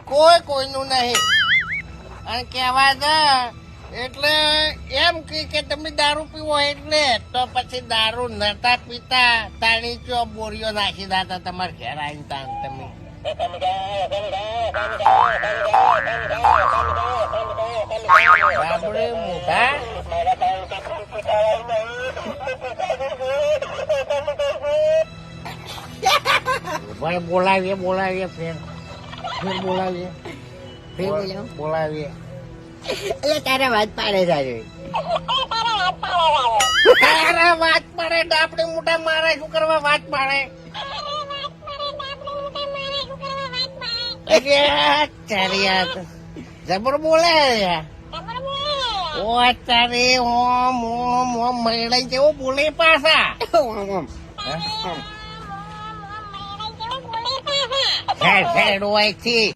કોઈ કોઈનું નહીં. અને કહેવા દે એટલે એમ કે તમે દારૂ પીવો એટલે તો પછી દારૂ નતા પીતા તાણી ચો બોરીઓ નાખી દાતા તમારે ઘેર આવીને તાણ તમે બાપડે મોઢા ભાઈ બોલાવીએ ફેર બોલાવીએ એટલે તારા વાત પાડે જાય તારા વાત પાડે ડાપડે મોટા મારા શું કરવા વાત પાડે જબર બોલે ઓ તારે ઓમ ઓમ ઓમ મહિલા જેવો બોલે પાછા હેડ હેડ હોય થી